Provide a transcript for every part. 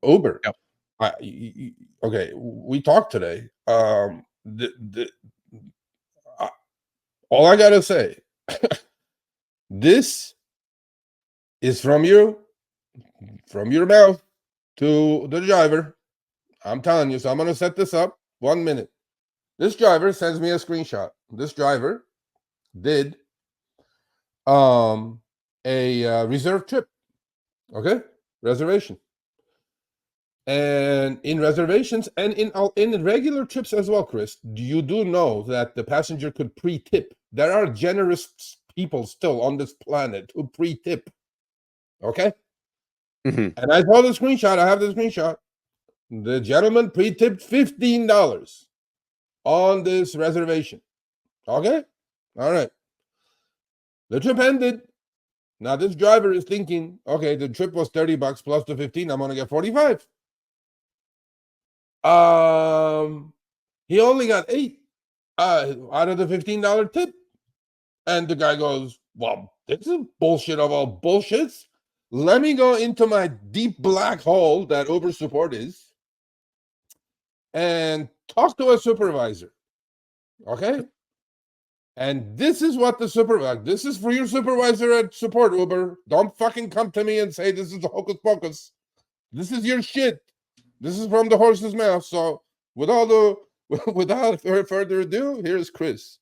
Uber. Yep. Okay, we talked today. All I gotta say, this is from your mouth to the driver. I'm telling you. So I'm gonna set this up. 1 minute. This driver sends me a screenshot. This driver did a reserve trip. Okay, reservation. And in reservations and in regular trips as well, Chris, you do know that the passenger could pre-tip. There are generous people still on this planet who pre-tip. Okay? Mhm. And I saw the screenshot. I have the screenshot. The gentleman pre-tipped $15 on this reservation. Okay? All right. The trip ended. Now this driver is thinking, okay, the trip was $30 plus the 15. I'm gonna get 45. He only got 8 out of the $15 tip. And the guy goes, well, this is bullshit of all bullshits. Let me go into my deep black hole that Uber support is and talk to a supervisor. Okay? And this is what the supervisor, this is for your supervisor at support, Uber. Don't fucking come to me and say this is the hocus pocus. This is your shit. This is from the horse's mouth. So without further ado, here's Chris.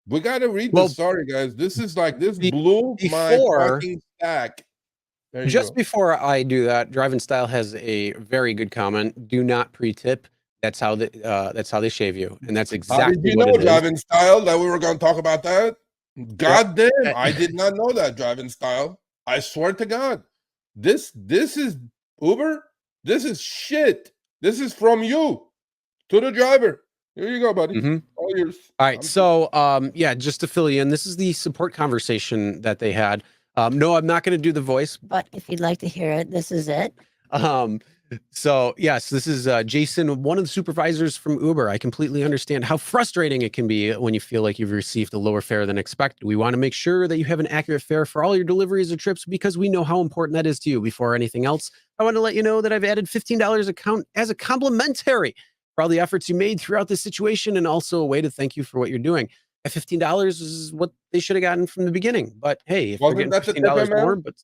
We gotta read this. Sorry, guys. This is like this blew my fucking stack. Just before I do that, Drive in Style has a very good comment. Do not pre-tip. That's how they shave you, and that's exactly how did you what know, it is. Drive in Style, that we were going to talk about that? God damn, I did not know that, Drive in Style. I swear to God, this is Uber. This is shit. This is from you to the driver. Here you go, buddy. All yours. All right. So, yeah, just to fill you in, this is the support conversation that they had. No, I'm not going to do the voice, but if you'd like to hear it, this is it. So yes, this is Jason, one of the supervisors from Uber. I completely understand how frustrating it can be when you feel like you've received a lower fare than expected. We want to make sure that you have an accurate fare for all your deliveries or trips because we know how important that is to you. Before anything else, I want to let you know that I've added $15 account as a complimentary for all the efforts you made throughout this situation and also a way to thank you for what you're doing. At $15 is what they should have gotten from the beginning. But hey, if they're getting $15 more, but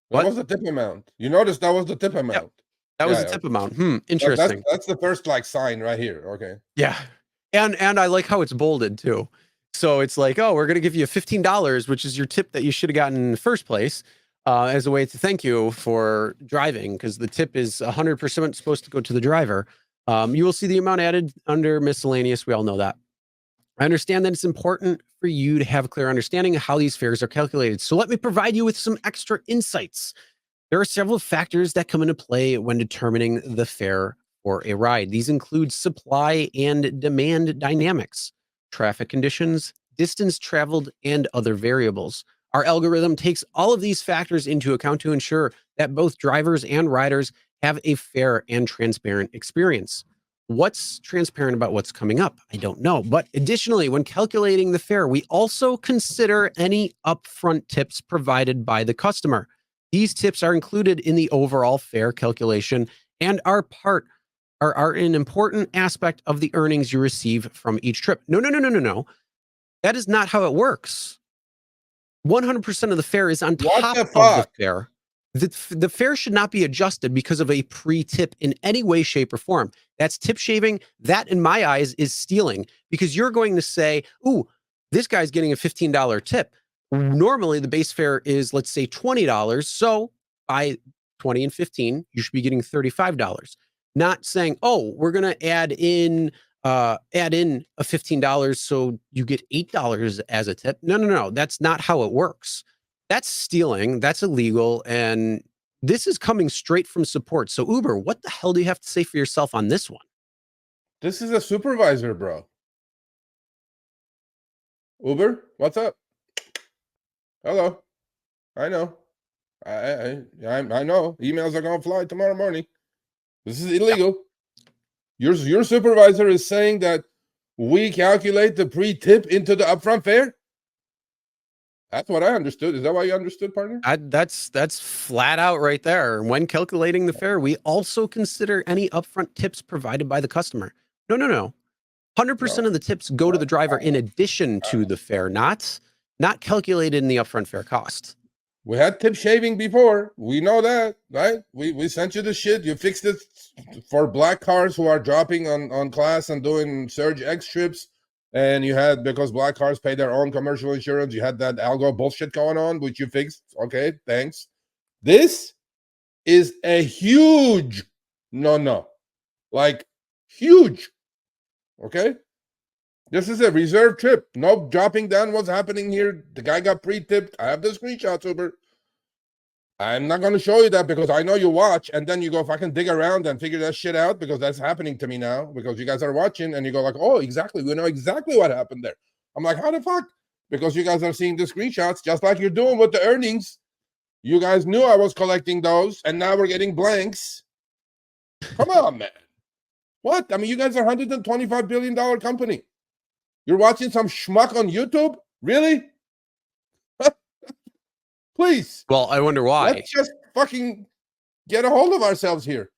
what was the tip amount? You noticed that was the tip amount. Yep. That was the tip amount. Interesting. That's the first like sign right here. Okay. Yeah. And I like how it's bolded too. So it's like, oh, we're going to give you $15, which is your tip that you should have gotten in the first place, as a way to thank you for driving, because the tip is 100% supposed to go to the driver. You will see the amount added under miscellaneous. We all know that. I understand that it's important for you to have a clear understanding of how these fares are calculated. So let me provide you with some extra insights. There are several factors that come into play when determining the fare for a ride. These include supply and demand dynamics, traffic conditions, distance traveled, and other variables. Our algorithm takes all of these factors into account to ensure that both drivers and riders have a fair and transparent experience. What's transparent about what's coming up? I don't know. But additionally, when calculating the fare, we also consider any upfront tips provided by the customer. These tips are included in the overall fare calculation and are an important aspect of the earnings you receive from each trip. No. That is not how it works. 100% of the fare is on top of the fare. The fare should not be adjusted because of a pre-tip in any way, shape, or form. That's tip shaving. That, in my eyes, is stealing, because you're going to say, ooh, this guy's getting a $15 tip. Normally, the base fare is, let's say, $20. So by 20 and 15, you should be getting $35. Not saying, oh, we're going to add in a $15 so you get $8 as a tip. No. That's not how it works. That's stealing. That's illegal. And this is coming straight from support. So Uber, what the hell do you have to say for yourself on this one? This is a supervisor, bro. Uber, what's up? Hello. I know. I know. Emails are gonna fly tomorrow morning. This is illegal. Your supervisor is saying that we calculate the pre-tip into the upfront fare? That's what I understood. Is that why you understood, partner? That's flat out right there. When calculating the fare, we also consider any upfront tips provided by the customer. No. 100% No. of the tips go to the driver in addition to the fare, not calculated in the upfront fare cost. We had tip shaving before. We know that, right? We sent you the shit. You fixed it for black cars who are dropping on class and doing surge X trips. And you had, because black cars pay their own commercial insurance, you had that algo bullshit going on, which you fixed. Okay, thanks. This is a huge no. Like, huge. Okay? This is a reserve trip. No dropping down what's happening here. The guy got pre-tipped. I have the screenshots, Uber. I'm not going to show you that because I know you watch, and then you go fucking dig around and figure that shit out, because that's happening to me now, because you guys are watching and you go like, oh, exactly. We know exactly what happened there. I'm like, how the fuck? Because you guys are seeing the screenshots just like you're doing with the earnings. You guys knew I was collecting those, and now we're getting blanks. Come on, man. What? I mean, you guys are $125 billion company. You're watching some schmuck on YouTube? Really? Please. Well, I wonder why. Let's just fucking get a hold of ourselves here.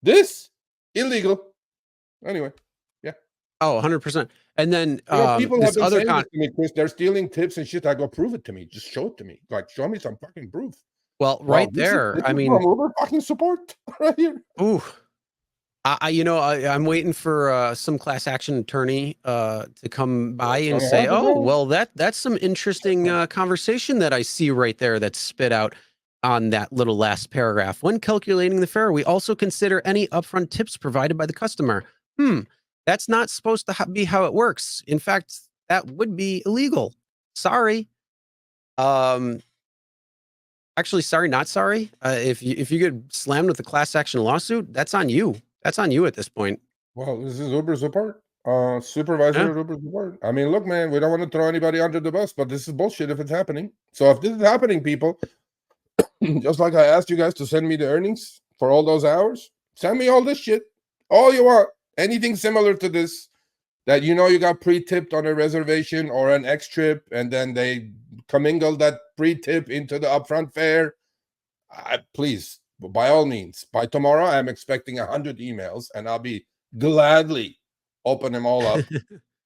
This illegal. Anyway, yeah. Oh, 100%. And then People have this been other saying this to me, Chris. They're stealing tips and shit. I go, prove it to me. Just show it to me. Like, show me some fucking proof. well, right there. This I is mean, from Uber fucking support right here. ooh. I'm waiting for some class action attorney to come by and say, "Oh, well, that's some interesting conversation that I see right there that's spit out on that little last paragraph. When calculating the fare, we also consider any upfront tips provided by the customer. That's not supposed to be how it works. In fact, that would be illegal. Sorry. Actually, sorry, not sorry. If you get slammed with a class action lawsuit, that's on you. That's on you at this point. Well, this is Uber support. Supervisor at Uber support. I mean, look, man, we don't want to throw anybody under the bus, but this is bullshit if it's happening. So if this is happening, people, just like I asked you guys to send me the earnings for all those hours, send me all this shit. All you want. Anything similar to this that you know you got pre-tipped on a reservation or an X trip, and then they commingle that pre-tip into the upfront fare. Please, by all means, by tomorrow, I'm expecting 100 emails, and I'll be gladly open them all up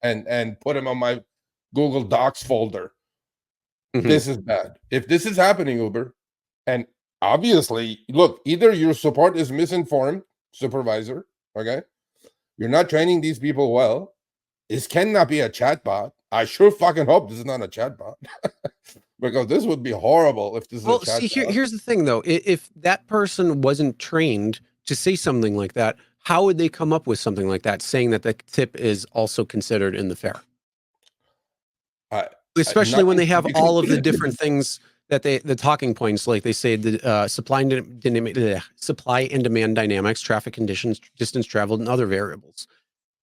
and put them on my Google Docs folder. This is bad. If this is happening, Uber, and obviously, look, either your support is misinformed, supervisor, okay? You're not training these people well. This cannot be a chatbot. I sure fucking hope this is not a chatbot. Because this would be horrible if this is a chatbot. See, here's the thing, though. If that person wasn't trained to say something like that, how would they come up with something like that, saying that the tip is also considered in the fare? Especially when they have all of the different things that the talking points, like they say, the supply and demand dynamics, traffic conditions, distance traveled, and other variables.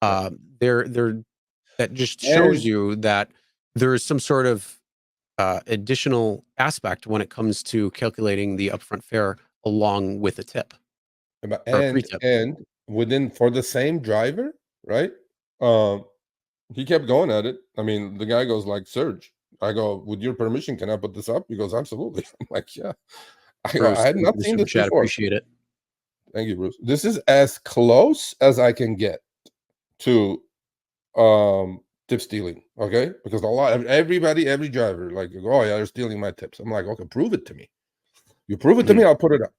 That just shows you that there is some sort of additional aspect when it comes to calculating the upfront fare along with a tip. And within, for the same driver, right? He kept going at it. I mean, the guy goes like, Serge, I go, with your permission, can I put this up? He goes, absolutely. I'm like, yeah. I had not seen this before. Appreciate it. Thank you, Bruce. This is as close as I can get to tip stealing, okay? Because every driver, like, oh yeah, they're stealing my tips. I'm like, okay, prove it to me. You prove it to me, I'll put it up.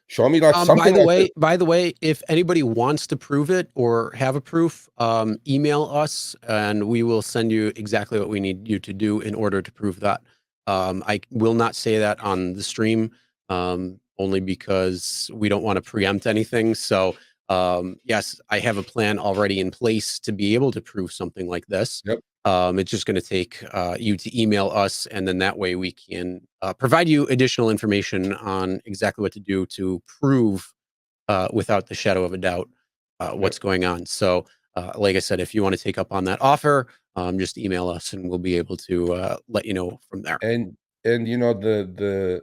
Show me like something. By the way, if anybody wants to prove it or have a proof, email us and we will send you exactly what we need you to do in order to prove that. I will not say that on the stream, only because we don't want to preempt anything. So yes, I have a plan already in place to be able to prove something like this. Yep. It's just going to take you to email us, and then that way we can provide you additional information on exactly what to do to prove without the shadow of a doubt what's going on. So like I said, if you want to take up on that offer, just email us and we'll be able to let you know from there. And you know, the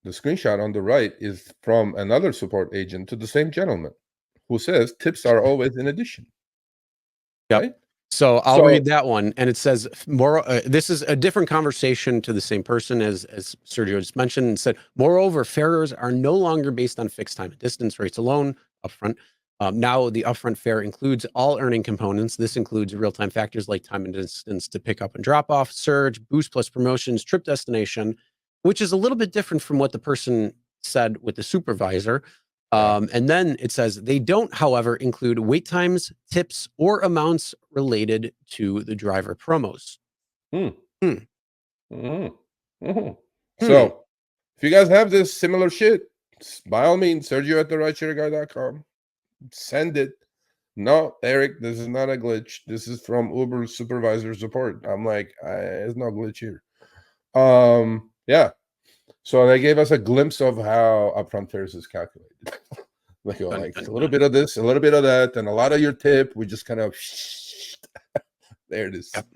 screenshot on the right is from another support agent to the same gentleman who says tips are always in addition. Yep. Right? So I'll read that one, and it says more. This is a different conversation to the same person as Sergio just mentioned, and said, moreover, fares are no longer based on fixed time and distance rates alone upfront. Now the upfront fare includes all earning components. This includes real-time factors like time and distance to pick up and drop off, surge, boost plus promotions, trip destination, which is a little bit different from what the person said with the supervisor. And then it says they don't, however, include wait times, tips, or amounts related to the driver promos. So if you guys have this similar shit, by all means, Sergio at the RideShareGuy.com. Send it. No, Eric, this is not a glitch. This is from Uber supervisor support. I'm like, there's no glitch here. Yeah. So they gave us a glimpse of how upfront fares is calculated. like a little bit of this, a little bit of that, and a lot of your tip. We just kind of there it is. Yep.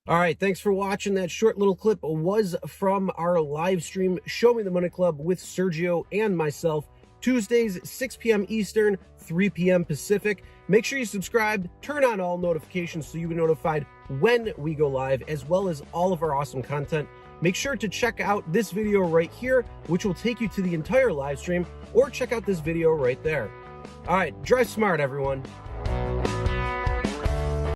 All right, thanks for watching. That short little clip was from our live stream, Show Me the Money Club with Sergio and myself, Tuesdays, 6 p.m. Eastern, 3 p.m. Pacific. Make sure you subscribe, turn on all notifications so you get notified when we go live, as well as all of our awesome content. Make sure to check out this video right here, which will take you to the entire live stream, or check out this video right there. All right, drive smart, everyone.